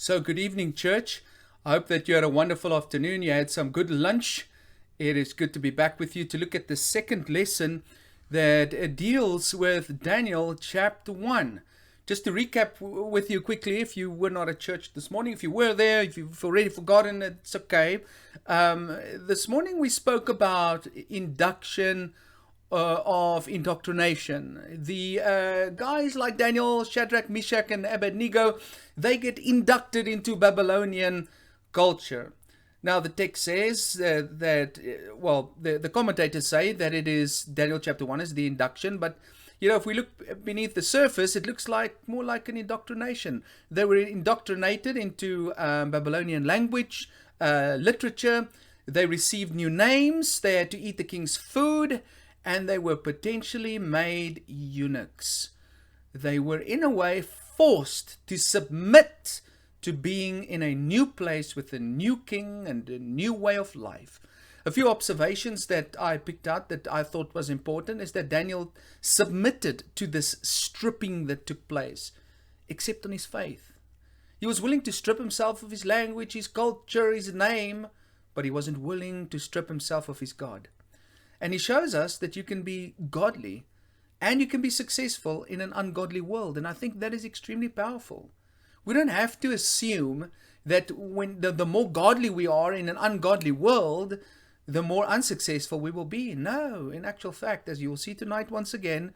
So, good evening, church. I hope that you had a wonderful afternoon. You had some good lunch. It is good to be back with you to look at the second lesson that deals with Daniel chapter 1. Just to recap with you quickly, if you were not at church this morning, if you were there, if you've already forgotten, it's okay. This morning we spoke about induction of indoctrination. The guys like Daniel, Shadrach, Meshach, and Abednego, they get inducted into Babylonian culture. Now the text says the commentators say that it is Daniel chapter 1 is the induction, but if we look beneath the surface, it looks more like an indoctrination. They were indoctrinated into Babylonian language, literature. They received new names. They had to eat the king's food, and they were potentially made eunuchs. They were in a way forced to submit to being in a new place with a new king and a new way of life. A few observations that I picked out that I thought was important is that Daniel submitted to this stripping that took place, except on his faith. He was willing to strip himself of his language, his culture, his name, but he wasn't willing to strip himself of his God. And he shows us that you can be godly and you can be successful in an ungodly world. And I think that is extremely powerful. We don't have to assume that when the more godly we are in an ungodly world, the more unsuccessful we will be. No, in actual fact, as you will see tonight once again,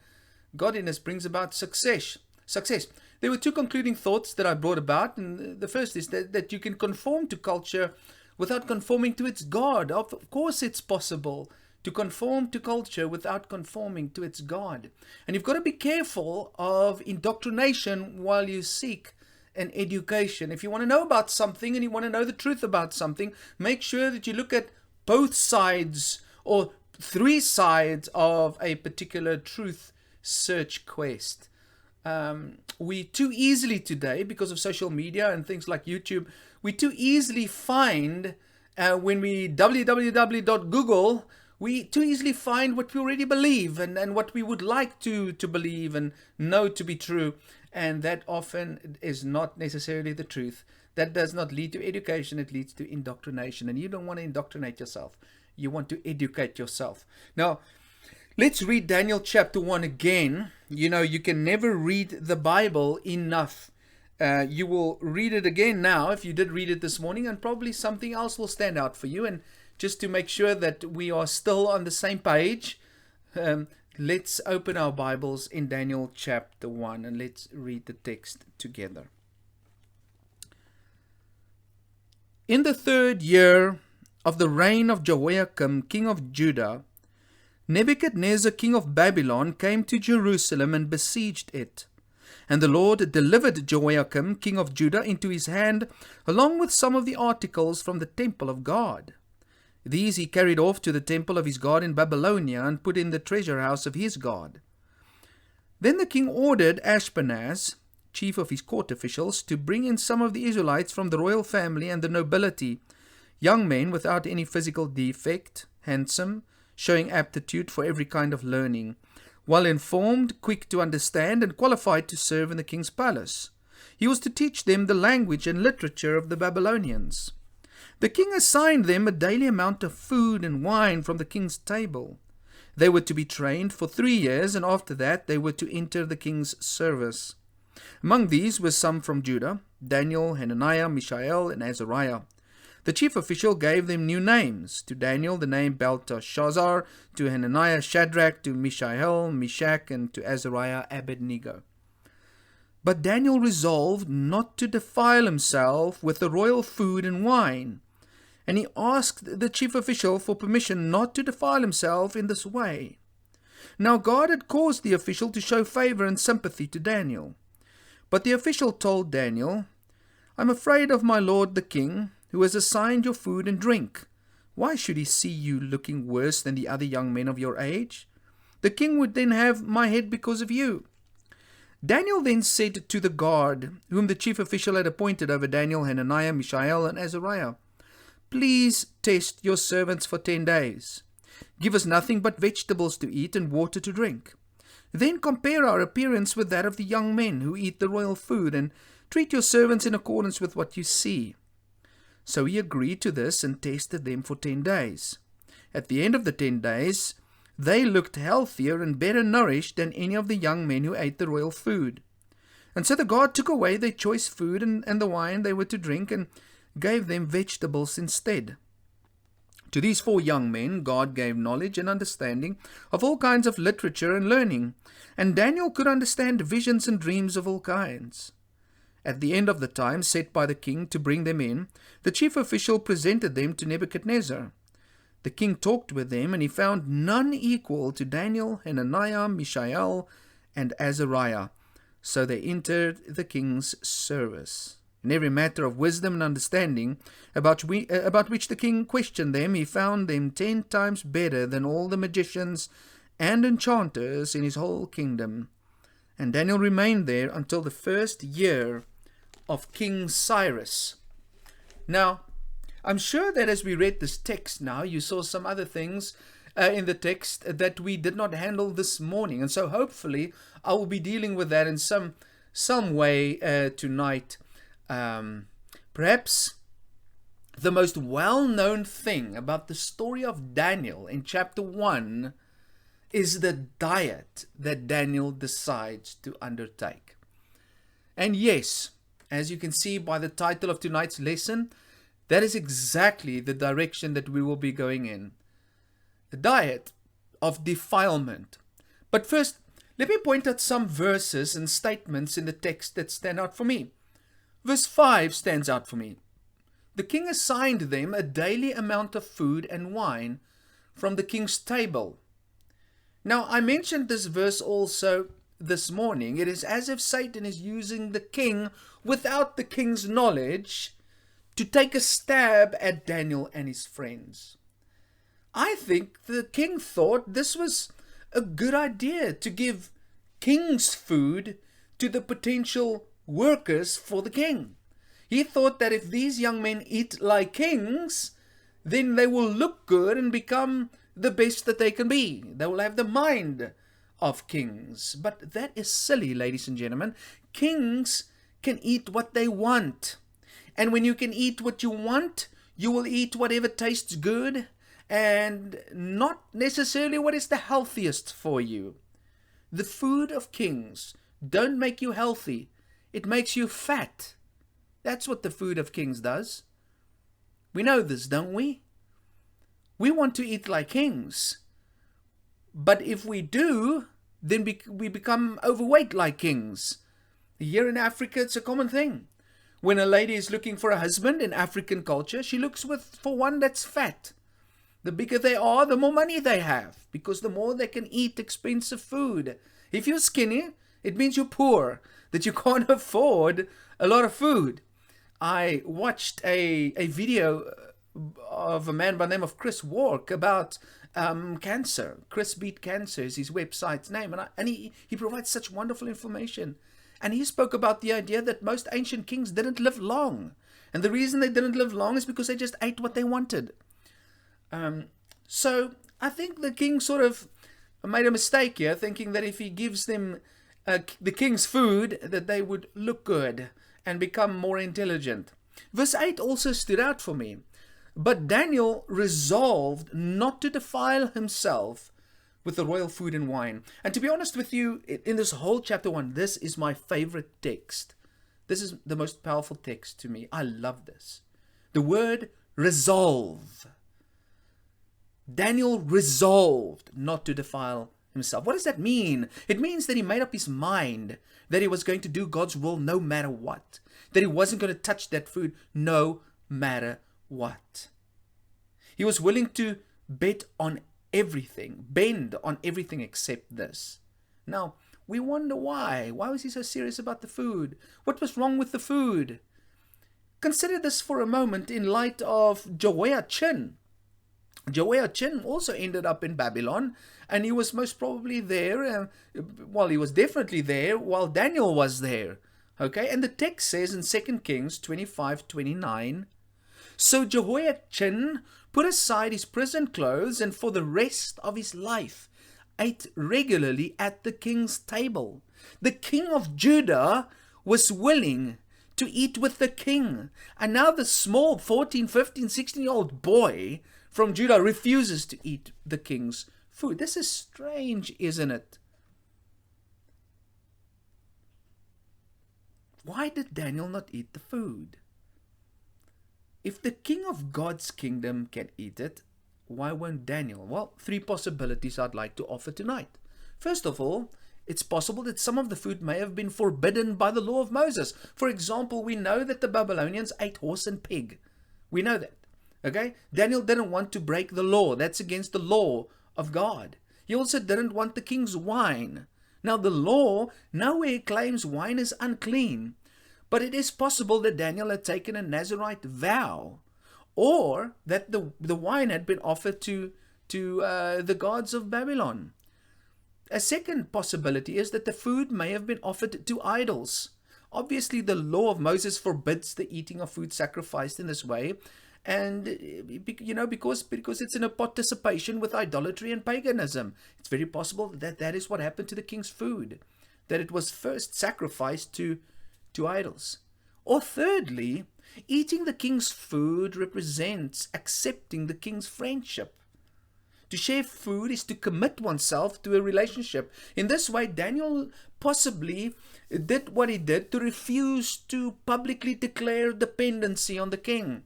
godliness brings about success. There were two concluding thoughts that I brought about. And the first is that you can conform to culture without conforming to its God. Of course it's possible to conform to culture without conforming to its God. And you've got to be careful of indoctrination while you seek an education. If you want to know about something and you want to know the truth about something, make sure that you look at both sides or three sides of a particular truth search quest. We too easily today, because of social media and things like YouTube, we too easily find when we www.google, we too easily find what we already believe and what we would like to believe and know to be true. And that often is not necessarily the truth. That does not lead to education. It leads to indoctrination. And you don't want to indoctrinate yourself. You want to educate yourself. Now, let's read Daniel chapter 1 again. You can never read the Bible enough. You will read it again now if you did read it this morning, and probably something else will stand out for you. And just to make sure that we are still on the same page, let's open our Bibles in Daniel chapter 1 and let's read the text together. In the 3rd year of the reign of Jehoiakim, king of Judah, Nebuchadnezzar, king of Babylon, came to Jerusalem and besieged it. And the Lord delivered Jehoiakim, king of Judah, into his hand, along with some of the articles from the temple of God. These he carried off to the temple of his God in Babylonia and put in the treasure house of his God. Then the king ordered Ashpenaz, chief of his court officials, to bring in some of the Israelites from the royal family and the nobility, young men without any physical defect, handsome, showing aptitude for every kind of learning, well informed, quick to understand, and qualified to serve in the king's palace. He was to teach them the language and literature of the Babylonians. The king assigned them a daily amount of food and wine from the king's table. They were to be trained for 3 years, and after that they were to enter the king's service. Among these were some from Judah: Daniel, Hananiah, Mishael, and Azariah. The chief official gave them new names. To Daniel the name Belteshazzar, to Hananiah Shadrach, to Mishael Meshach, and to Azariah Abednego. But Daniel resolved not to defile himself with the royal food and wine, and he asked the chief official for permission not to defile himself in this way. Now God had caused the official to show favor and sympathy to Daniel. But the official told Daniel, "I'm afraid of my lord the king, who has assigned your food and drink. Why should he see you looking worse than the other young men of your age? The king would then have my head because of you." Daniel then said to the guard, whom the chief official had appointed over Daniel, Hananiah, Mishael, and Azariah, "Please test your servants for 10 days. Give us nothing but vegetables to eat and water to drink. Then compare our appearance with that of the young men who eat the royal food, and Treat your servants in accordance with what you see." So he agreed to this and tested them for 10 days. At the end of the 10 days, they looked healthier and better nourished than any of the young men who ate the royal food. And so the god took away their choice food and the wine they were to drink and gave them vegetables instead. To these 4 young men, God gave knowledge and understanding of all kinds of literature and learning, and Daniel could understand visions and dreams of all kinds. At the end of the time set by the king to bring them in, the chief official presented them to Nebuchadnezzar. The king talked with them, and he found none equal to Daniel, Hananiah, Mishael, and Azariah. So they entered the king's service. In every matter of wisdom and understanding about which the king questioned them, he found them 10 times better than all the magicians and enchanters in his whole kingdom. And Daniel remained there until the first year of King Cyrus. Now, I'm sure that as we read this text now, you saw some other things in the text that we did not handle this morning. And so hopefully I will be dealing with that in some way tonight. Perhaps the most well-known thing about the story of Daniel in chapter 1 is the diet that Daniel decides to undertake. And yes, as you can see by the title of tonight's lesson, that is exactly the direction that we will be going in. The diet of defilement. But first, let me point out some verses and statements in the text that stand out for me. Verse 5 stands out for me. The king assigned them a daily amount of food and wine from the king's table. Now, I mentioned this verse also this morning. It is as if Satan is using the king without the king's knowledge to take a stab at Daniel and his friends. I think the king thought this was a good idea to give king's food to the potential workers for the king. He thought that if these young men eat like kings, then they will look good and become the best that they can be. They will have the mind of kings. But that is silly, ladies and gentlemen. Kings can eat what they want. And when you can eat what you want, you will eat whatever tastes good and not necessarily what is the healthiest for you. The food of kings don't make you healthy. It makes you fat. That's what the food of kings does. We know this, don't we? We want to eat like kings. But if we do, then we become overweight like kings. Here in Africa, it's a common thing. When a lady is looking for a husband in African culture, she looks for one that's fat. The bigger they are, the more money they have, because the more they can eat expensive food. If you're skinny, it means you're poor, that you can't afford a lot of food. I watched a video of a man by the name of Chris Walk about cancer. Chris Beat Cancer is his website's name, and he provides such wonderful information. And he spoke about the idea that most ancient kings didn't live long. And the reason they didn't live long is because they just ate what they wanted. So I think the king sort of made a mistake here, thinking that if he gives them the king's food, that they would look good and become more intelligent. Verse 8 also stood out for me. But Daniel resolved not to defile himself with the royal food and wine. And to be honest with you, in this whole chapter 1, this is my favorite text. This is the most powerful text to me. I love this. The word resolve. Daniel resolved not to defile himself. What does that mean? It means that he made up his mind that he was going to do God's will no matter what. That he wasn't going to touch that food no matter what. He was willing to bend on everything except this. Now, we wonder why. Why was he so serious about the food? What was wrong with the food? Consider this for a moment in light of Jehoiachin. Jehoiachin also ended up in Babylon, and he was most probably there, he was definitely there while Daniel was there. Okay, and the text says in 2 Kings 25:29, so Jehoiachin put aside his prison clothes and for the rest of his life ate regularly at the king's table. The king of Judah was willing to eat with the king. And now the small 14, 15, 16-year-old boy from Judah refuses to eat the king's food. This is strange, isn't it? Why did Daniel not eat the food? If the king of God's kingdom can eat it, why won't Daniel? Well, three possibilities I'd like to offer tonight. First of all, it's possible that some of the food may have been forbidden by the law of Moses. For example, we know that the Babylonians ate horse and pig. We know that. Okay? Daniel didn't want to break the law. That's against the law of God. He also didn't want the king's wine. Now, the law nowhere claims wine is unclean, but it is possible that Daniel had taken a Nazirite vow, or that the wine had been offered to the gods of Babylon. A second possibility is that the food may have been offered to idols. Obviously, the law of Moses forbids the eating of food sacrificed in this way, and because it's in a participation with idolatry and paganism. It's very possible that that is what happened to the king's food, that it was first sacrificed to idols. Or thirdly, eating the king's food represents accepting the king's friendship. To share food is to commit oneself to a relationship. In this way, Daniel possibly did what he did to refuse to publicly declare dependency on the king.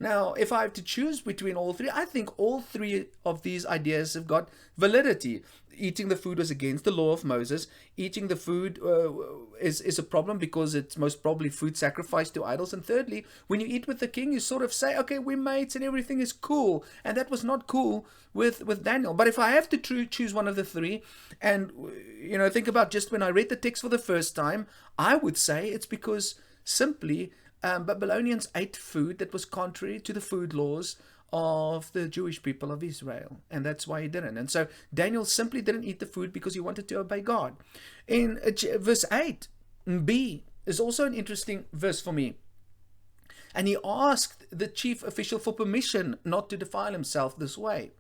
Now, if I have to choose between all three, I think all three of these ideas have got validity. Eating the food was against the law of Moses. Eating the food is a problem because it's most probably food sacrificed to idols. And thirdly, when you eat with the king, you sort of say, okay, we're mates and everything is cool. And that was not cool with Daniel. But if I have to choose one of the three, and think about just when I read the text for the first time, I would say it's because simply Babylonians ate food that was contrary to the food laws of the Jewish people of Israel. And that's why he didn't. And so Daniel simply didn't eat the food because he wanted to obey God. In verse 8b is also an interesting verse for me. And he asked the chief official for permission not to defile himself this way.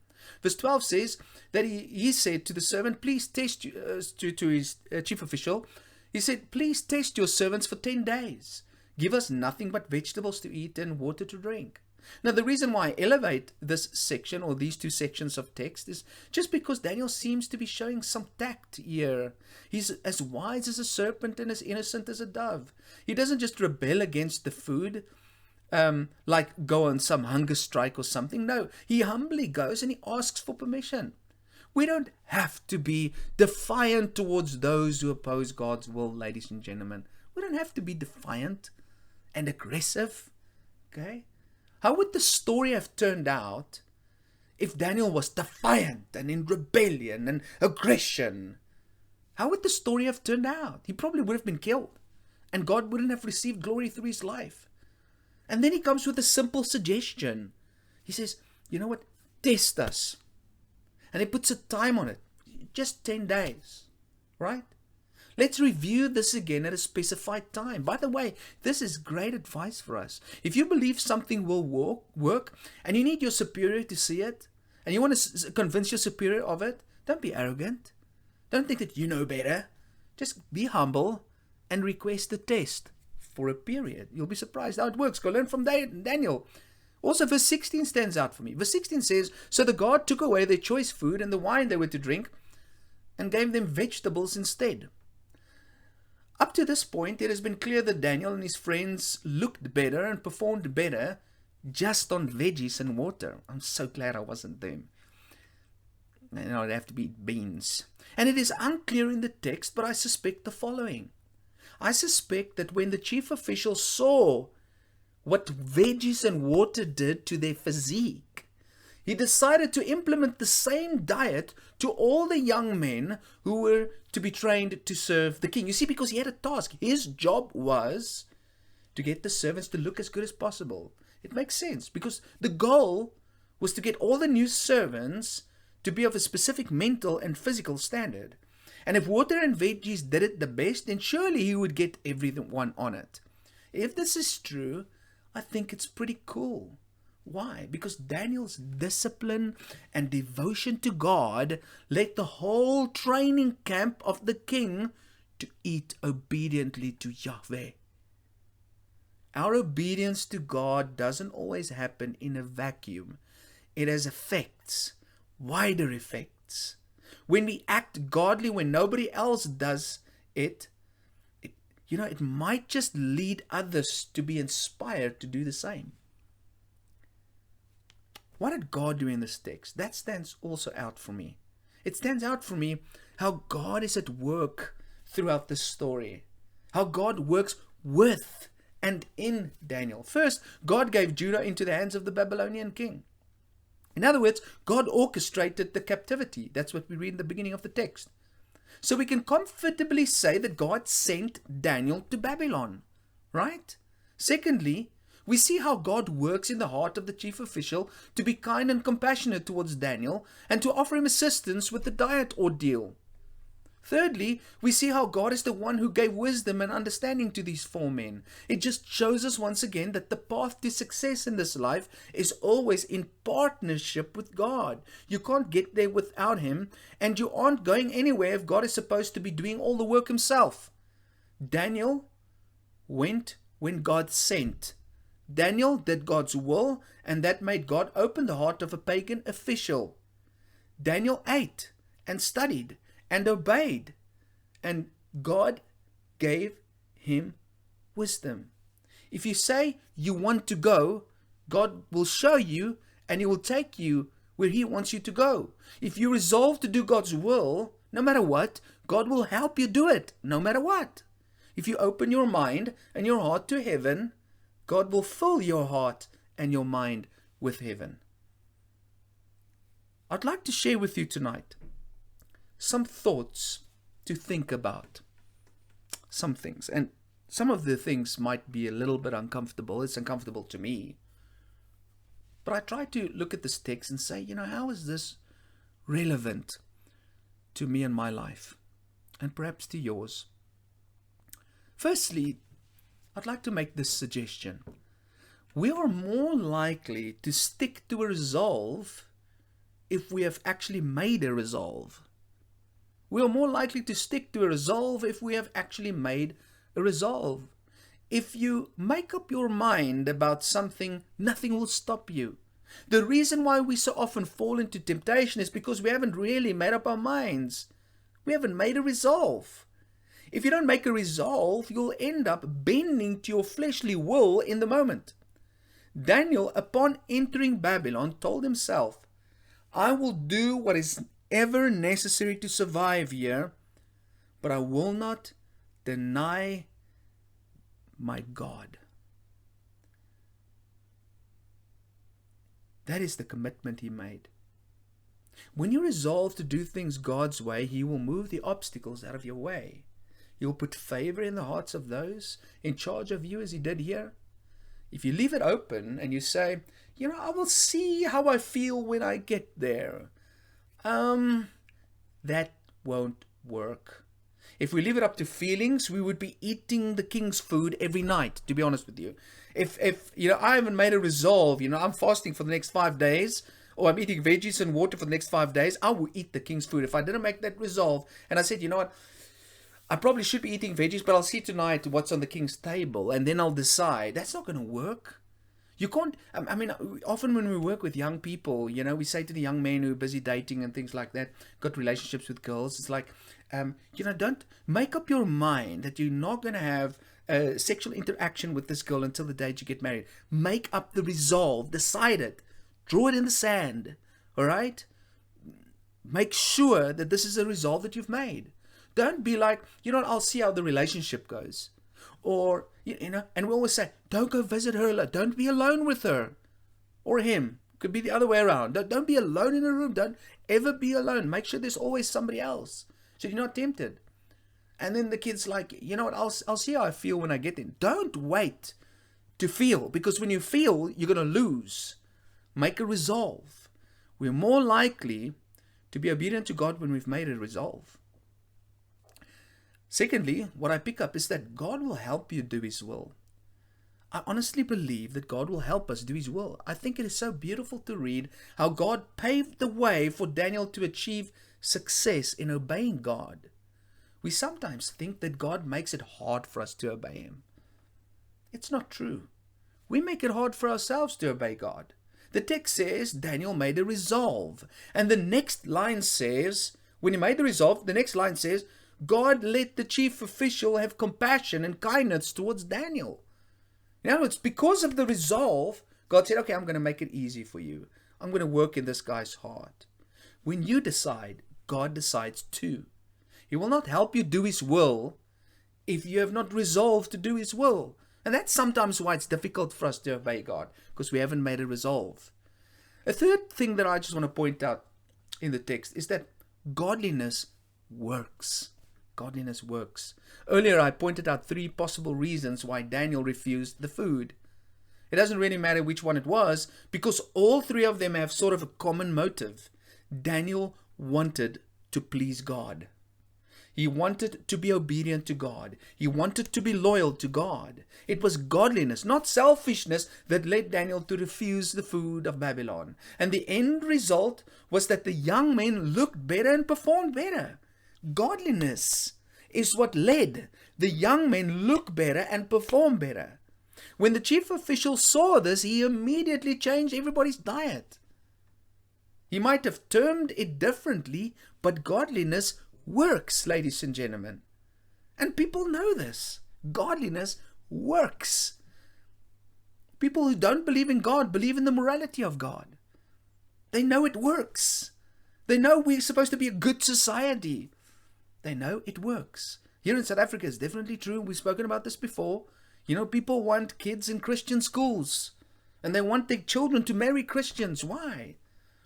Verse 12 says that he said to the servant, please test to his chief official, he said, please test your servants for 10 days. Give us nothing but vegetables to eat and water to drink. Now, the reason why I elevate this section or these two sections of text is just because Daniel seems to be showing some tact here. He's as wise as a serpent and as innocent as a dove. He doesn't just rebel against the food, like go on some hunger strike or something. No, he humbly goes and he asks for permission. We don't have to be defiant towards those who oppose God's will, ladies and gentlemen. We don't have to be defiant and aggressive. Okay? How would the story have turned out if Daniel was defiant and in rebellion and aggression? How would the story have turned out? He probably would have been killed, and God wouldn't have received glory through his life. And then he comes with a simple suggestion. He says, you know what? Test us. And he puts a time on it. Just 10 days. Right? Let's review this again at a specified time. By the way, this is great advice for us. If you believe something will work and you need your superior to see it, and you want to convince your superior of it, don't be arrogant. Don't think that you know better. Just be humble and request the test for a period. You'll be surprised how it works. Go learn from Daniel. Also, verse 16 stands out for me. Verse 16 says, so the God took away their choice food and the wine they were to drink and gave them vegetables instead. Up to this point, it has been clear that Daniel and his friends looked better and performed better just on veggies and water. I'm so glad I wasn't them. I'd have to be beans. And it is unclear in the text, but I suspect the following. I suspect that when the chief official saw what veggies and water did to their physique, he decided to implement the same diet to all the young men who were to be trained to serve the king. You see, because he had a task. His job was to get the servants to look as good as possible. It makes sense because the goal was to get all the new servants to be of a specific mental and physical standard. And if water and veggies did it the best, then surely he would get everyone on it. If this is true, I think it's pretty cool. Why? Because Daniel's discipline and devotion to God led the whole training camp of the king to eat obediently to Yahweh. Our obedience to God doesn't always happen in a vacuum. It has effects, wider effects. When we act godly when nobody else does it, it might just lead others to be inspired to do the same. What did God do in this text? That stands also out for me. It stands out for me how God is at work throughout this story. How God works with and in Daniel. First, God gave Judah into the hands of the Babylonian king. In other words, God orchestrated the captivity. That's what we read in the beginning of the text. So we can comfortably say that God sent Daniel to Babylon, right? Secondly, we see how God works in the heart of the chief official to be kind and compassionate towards Daniel and to offer him assistance with the diet ordeal. Thirdly, we see how God is the one who gave wisdom and understanding to these 4 men. It just shows us once again that the path to success in this life is always in partnership with God. You can't get there without Him, and you aren't going anywhere if God is supposed to be doing all the work Himself. Daniel went when God sent. Daniel did God's will, and that made God open the heart of a pagan official. Daniel ate and studied and obeyed, and God gave him wisdom. If you say you want to go, God will show you and He will take you where He wants you to go. If you resolve to do God's will, no matter what, God will help you do it, no matter what. If you open your mind and your heart to heaven, God will fill your heart and your mind with heaven. I'd like to share with you tonight some thoughts to think about. Some things. And some of the things might be a little bit uncomfortable. It's uncomfortable to me. But I try to look at this text and say, how is this relevant to me and my life? And perhaps to yours. Firstly, I'd like to make this suggestion. We are more likely to stick to a resolve if we have actually made a resolve. We are more likely to stick to a resolve if we have actually made a resolve. If you make up your mind about something, nothing will stop you. The reason why we so often fall into temptation is because we haven't really made up our minds. We haven't made a resolve. If you don't make a resolve, you'll end up bending to your fleshly will in the moment. Daniel, upon entering Babylon, told himself, I will do what is ever necessary to survive here, but I will not deny my God. That is the commitment he made. When you resolve to do things God's way, He will move the obstacles out of your way. He will put favor in the hearts of those in charge of you, as He did here. If you leave it open and you say, I will see how I feel when I get there, that won't work. If we leave it up to feelings, we would be eating the king's food every night, to be honest with you. If I haven't made a resolve, I'm fasting for the next 5 days, or I'm eating veggies and water for the next 5 days, I will eat the king's food. If I didn't make that resolve, and I said, what, I probably should be eating veggies, but I'll see tonight what's on the king's table, and then I'll decide. That's not going to work. You can't, often when we work with young people, we say to the young men who are busy dating and things like that, got relationships with girls, it's like, don't make up your mind that you're not going to have a sexual interaction with this girl until the day you get married. Make up the resolve, decide it, draw it in the sand, all right? Make sure that this is a resolve that you've made. Don't be like, I'll see how the relationship goes. Or, and we always say, don't go visit her. Don't be alone with her. Or him. Could be the other way around. Don't be alone in a room. Don't ever be alone. Make sure there's always somebody else, so you're not tempted. And then the kid's like, I'll see how I feel when I get in. Don't wait to feel, because when you feel, you're going to lose. Make a resolve. We're more likely to be obedient to God when we've made a resolve. Secondly, what I pick up is that God will help you do His will. I honestly believe that God will help us do His will. I think it is so beautiful to read how God paved the way for Daniel to achieve success in obeying God. We sometimes think that God makes it hard for us to obey Him. It's not true. We make it hard for ourselves to obey God. The text says Daniel made a resolve. And the next line says, when he made the resolve, the next line says, God let the chief official have compassion and kindness towards Daniel. In other words, because of the resolve, God said, okay, I'm going to make it easy for you. I'm going to work in this guy's heart. When you decide, God decides too. He will not help you do His will if you have not resolved to do His will. And that's sometimes why it's difficult for us to obey God, because we haven't made a resolve. A third thing that I just want to point out in the text is that godliness works. Godliness works. Earlier I pointed out 3 possible reasons why Daniel refused the food. It doesn't really matter which one it was, because all 3 of them have sort of a common motive. Daniel wanted to please God. He wanted to be obedient to God. He wanted to be loyal to God. It was godliness, not selfishness, that led Daniel to refuse the food of Babylon. And the end result was that the young men looked better and performed better. Godliness is what led the young men look better and perform better. When the chief official saw this, he immediately changed everybody's diet. He might have termed it differently, but godliness works, ladies and gentlemen. And people know this. Godliness works. People who don't believe in God believe in the morality of God. They know it works. They know we're supposed to be a good society. They know it works. Here in South Africa, it's definitely true. We've spoken about this before. You know, people want kids in Christian schools. And they want their children to marry Christians. Why?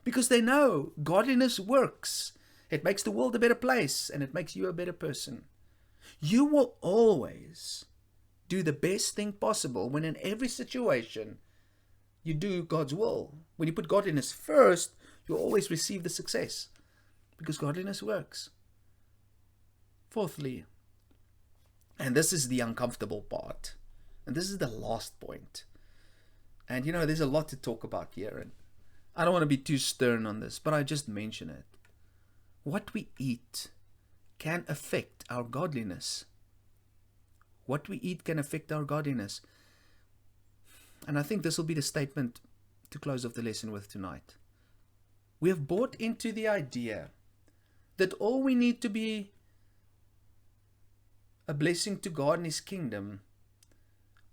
Because they know godliness works. It makes the world a better place, and it makes you a better person. You will always do the best thing possible when in every situation you do God's will. When you put godliness first, you'll always receive the success, because godliness works. Fourthly, and this is the uncomfortable part, and this is the last point. And you know, there's a lot to talk about here, and I don't want to be too stern on this, but I just mention it. What we eat can affect our godliness. What we eat can affect our godliness. And I think this will be the statement to close off the lesson with tonight. We have bought into the idea that all we need to be a blessing to God and His kingdom,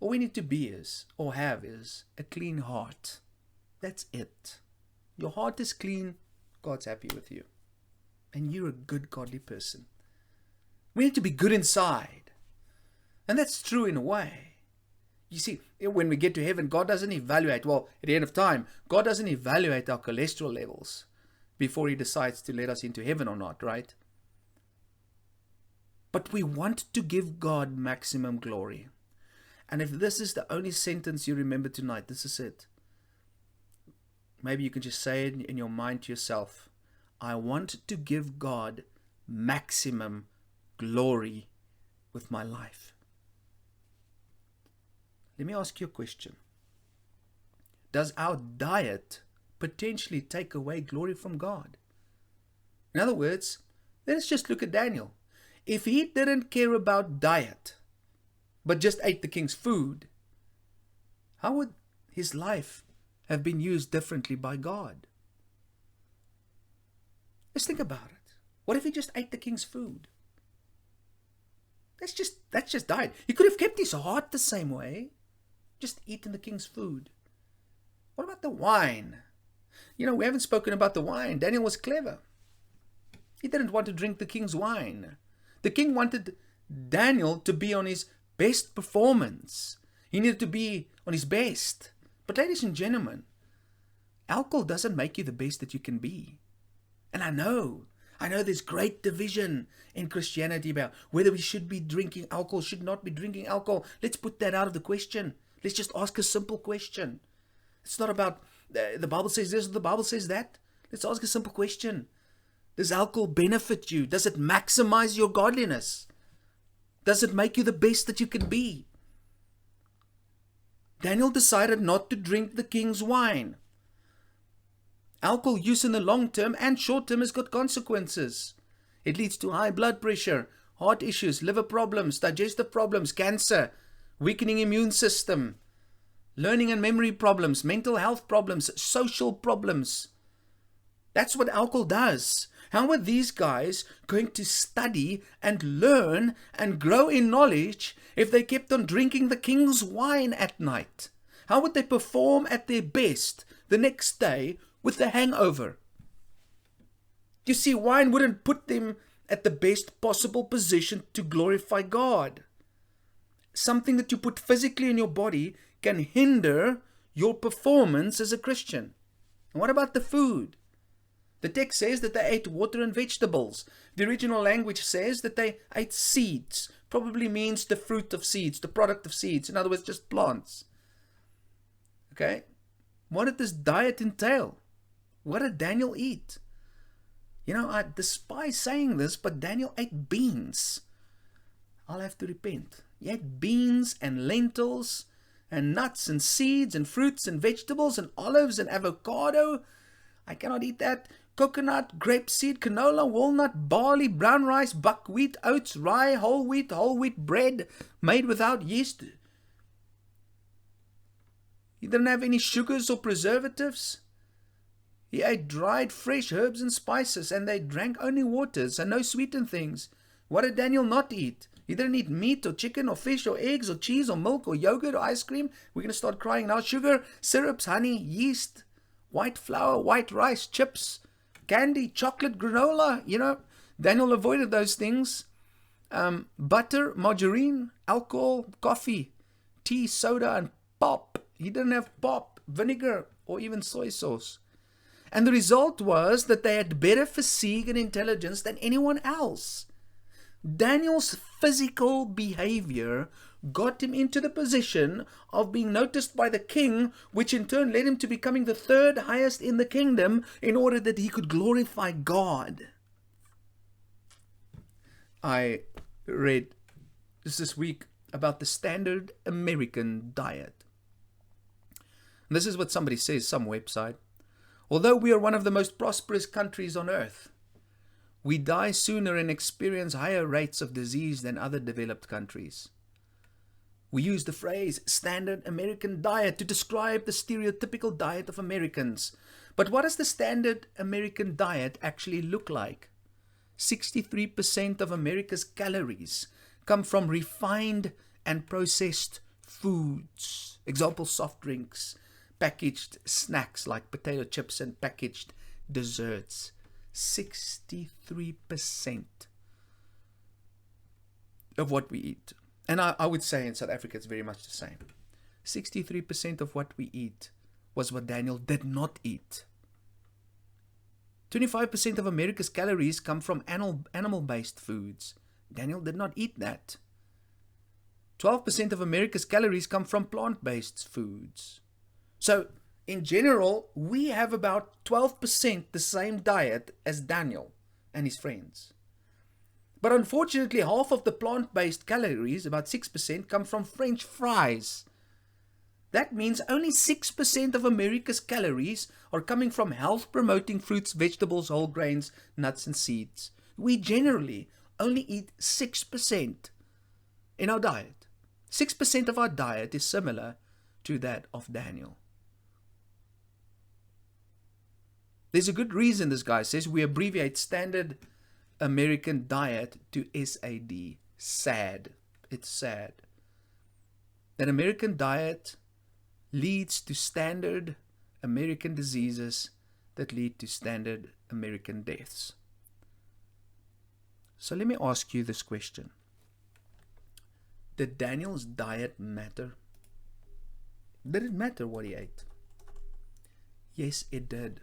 all we need to be is, or have is, a clean heart. That's it. Your heart is clean, God's happy with you. And you're a good, godly person. We need to be good inside. And that's true in a way. You see, when we get to heaven, God doesn't evaluate, well, at the end of time, God doesn't evaluate our cholesterol levels before He decides to let us into heaven or not, right? But we want to give God maximum glory. And if this is the only sentence you remember tonight, this is it. Maybe you can just say it in your mind to yourself. I want to give God maximum glory with my life. Let me ask you a question. Does our diet potentially take away glory from God? In other words, let's just look at Daniel. If he didn't care about diet, but just ate the king's food, how would his life have been used differently by God? Let's think about it. What if he just ate the king's food? That's just diet. He could have kept his heart the same way, just eating the king's food. What about the wine? You know, we haven't spoken about the wine. Daniel was clever. He didn't want to drink the king's wine. The king wanted Daniel to be on his best performance. He needed to be on his best. But ladies and gentlemen, alcohol doesn't make you the best that you can be. And I know there's great division in Christianity about whether we should be drinking alcohol, should not be drinking alcohol. Let's put that out of the question. Let's just ask a simple question. It's not about the Bible says this or the Bible says that. Let's ask a simple question. Does alcohol benefit you? Does it maximize your godliness? Does it make you the best that you can be? Daniel decided not to drink the king's wine. Alcohol use in the long term and short term has got consequences. It leads to high blood pressure, heart issues, liver problems, digestive problems, cancer. weakening immune system, learning and memory problems, mental health problems, social problems. That's what alcohol does. How are these guys going to study and learn and grow in knowledge if they kept on drinking the king's wine at night? How would they perform at their best the next day with the hangover? You see, wine wouldn't put them at the best possible position to glorify God. Something that you put physically in your body can hinder your performance as a Christian. And what about the food? The text says that they ate water and vegetables. The original language says that they ate seeds. Probably means the fruit of seeds, the product of seeds. In other words, just plants. Okay? What did this diet entail? What did Daniel eat? You know, I despise saying this, but Daniel ate beans. I'll have to repent. He ate beans and lentils and nuts and seeds and fruits and vegetables and olives and avocado. I cannot eat that. Coconut, grapeseed, canola, walnut, barley, brown rice, buckwheat, oats, rye, whole wheat bread made without yeast. He didn't have any sugars or preservatives. He ate dried, fresh herbs and spices, and they drank only waters and no sweetened things. What did Daniel not eat? He didn't eat meat or chicken or fish or eggs or cheese or milk or yogurt or ice cream. We're going to start crying now. Sugar, syrups, honey, yeast, white flour, white rice, chips, candy, chocolate, granola. You know, Daniel avoided those things. Butter, margarine, alcohol, coffee, tea, soda, and pop. He didn't have pop, vinegar, or even soy sauce. And the result was that they had better physique and intelligence than anyone else. Daniel's physical behavior got him into the position of being noticed by the king, which in turn led him to becoming the third highest in the kingdom in order that he could glorify God. I read this week about the standard American diet. This is what somebody says, some website. Although we are one of the most prosperous countries on earth, we die sooner and experience higher rates of disease than other developed countries. We use the phrase standard American diet to describe the stereotypical diet of Americans. But what does the standard American diet actually look like? 63% of America's calories come from refined and processed foods. Example, soft drinks, packaged snacks like potato chips and packaged desserts. 63% of what we eat. And I would say in South Africa it's very much the same. 63% of what we eat was what Daniel did not eat. 25% of America's calories come from animal-based foods. Daniel did not eat that. 12% of America's calories come from plant-based foods. So, in general, we have about 12% the same diet as Daniel and his friends. But unfortunately, half of the plant-based calories, about 6%, come from French fries. That means only 6% of America's calories are coming from health-promoting fruits, vegetables, whole grains, nuts, and seeds. We generally only eat 6% in our diet. 6% of our diet is similar to that of Daniel. There's a good reason this guy says we abbreviate standard American diet to SAD. SAD. It's sad. That American diet leads to standard American diseases that lead to standard American deaths. So let me ask you this question. Did Daniel's diet matter? Did it matter what he ate? Yes, it did.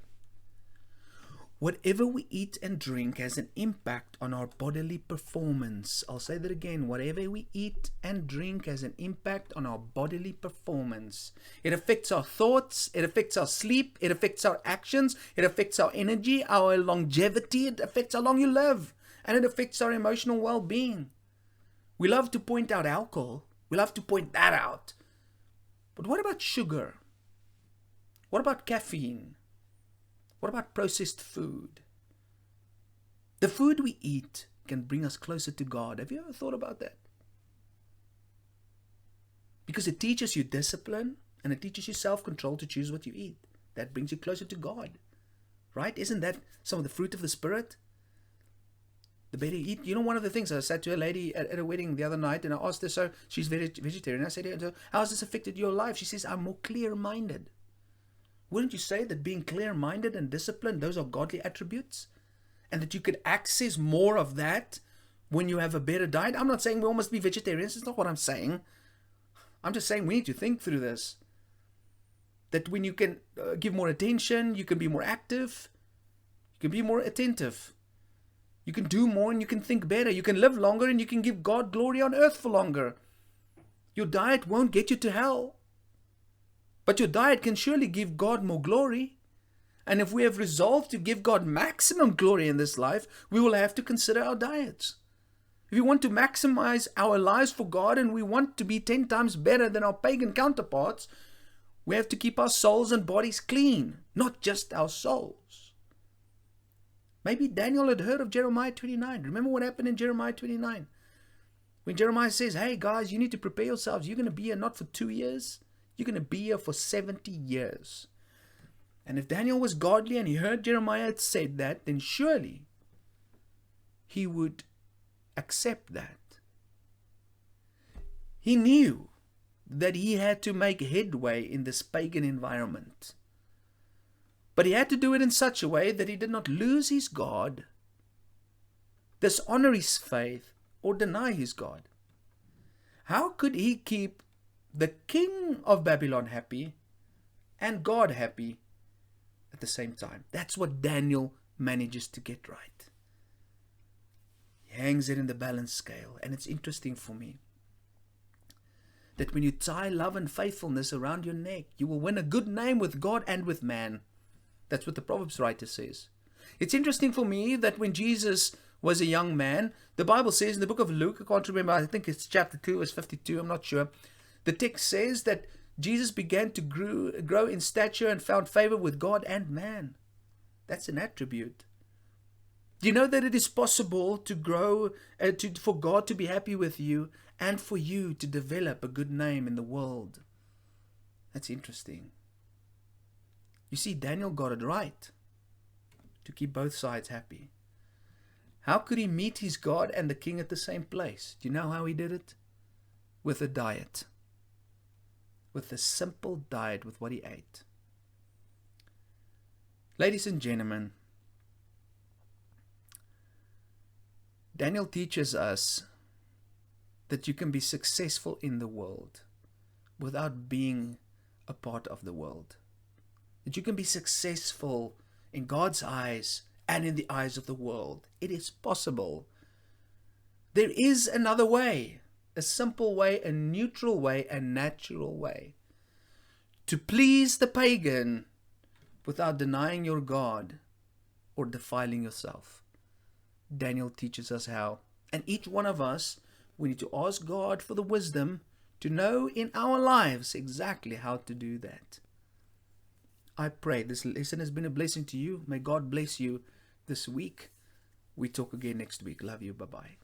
Whatever we eat and drink has an impact on our bodily performance. I'll say that again. Whatever we eat and drink has an impact on our bodily performance. It affects our thoughts. It affects our sleep. It affects our actions. It affects our energy, our longevity. It affects how long you live. And it affects our emotional well-being. We love to point out alcohol. We love to point that out. But what about sugar? What about caffeine? What about processed food? The food we eat can bring us closer to God. Have you ever thought about that? Because it teaches you discipline and it teaches you self-control to choose what you eat. That brings you closer to God. Right? Isn't that some of the fruit of the Spirit? The better you eat. You know, one of the things I said to a lady at a wedding the other night, and I asked her, so she's vegetarian. I said to her, how has this affected your life? She says, I'm more clear-minded. Wouldn't you say that being clear-minded and disciplined, those are godly attributes? And that you could access more of that when you have a better diet? I'm not saying we all must be vegetarians. That's not what I'm saying. I'm just saying we need to think through this. That when you can give more attention, you can be more active, you can be more attentive. You can do more and you can think better. You can live longer and you can give God glory on earth for longer. Your diet won't get you to hell. But your diet can surely give God more glory. And if we have resolved to give God maximum glory in this life, we will have to consider our diets. If we want to maximize our lives for God and we want to be 10 times better than our pagan counterparts, we have to keep our souls and bodies clean, not just our souls. Maybe Daniel had heard of Jeremiah 29. Remember what happened in Jeremiah 29? When Jeremiah says, hey guys, you need to prepare yourselves. You're going to be here not for 2 years. You're going to be here for 70 years. And if Daniel was godly and he heard Jeremiah had said that, then surely he would accept that. He knew that he had to make headway in this pagan environment. But he had to do it in such a way that he did not lose his God, dishonor his faith, or deny his God. How could he keep the king of Babylon happy and God happy at the same time? That's what Daniel manages to get right. He hangs it in the balance scale. And it's interesting for me that when you tie love and faithfulness around your neck, you will win a good name with God and with man. That's what the Proverbs writer says. It's interesting for me that when Jesus was a young man, the Bible says in the book of Luke, I can't remember, I think it's chapter 2, verse 52, I'm not sure. The text says that Jesus began to grow in stature and found favor with God and man. That's an attribute. Do you know that it is possible to grow, for God to be happy with you and for you to develop a good name in the world? That's interesting. You see, Daniel got it right to keep both sides happy. How could he meet his God and the king at the same place? Do you know how he did it? With a diet. With a simple diet with what he ate. Ladies and gentlemen, Daniel teaches us that you can be successful in the world without being a part of the world. That you can be successful in God's eyes and in the eyes of the world. It is possible. There is another way, a simple way, a neutral way, a natural way to please the pagan without denying your God or defiling yourself. Daniel teaches us how. And each one of us, we need to ask God for the wisdom to know in our lives exactly how to do that. I pray this lesson has been a blessing to you. May God bless you this week. We talk again next week. Love you. Bye-bye.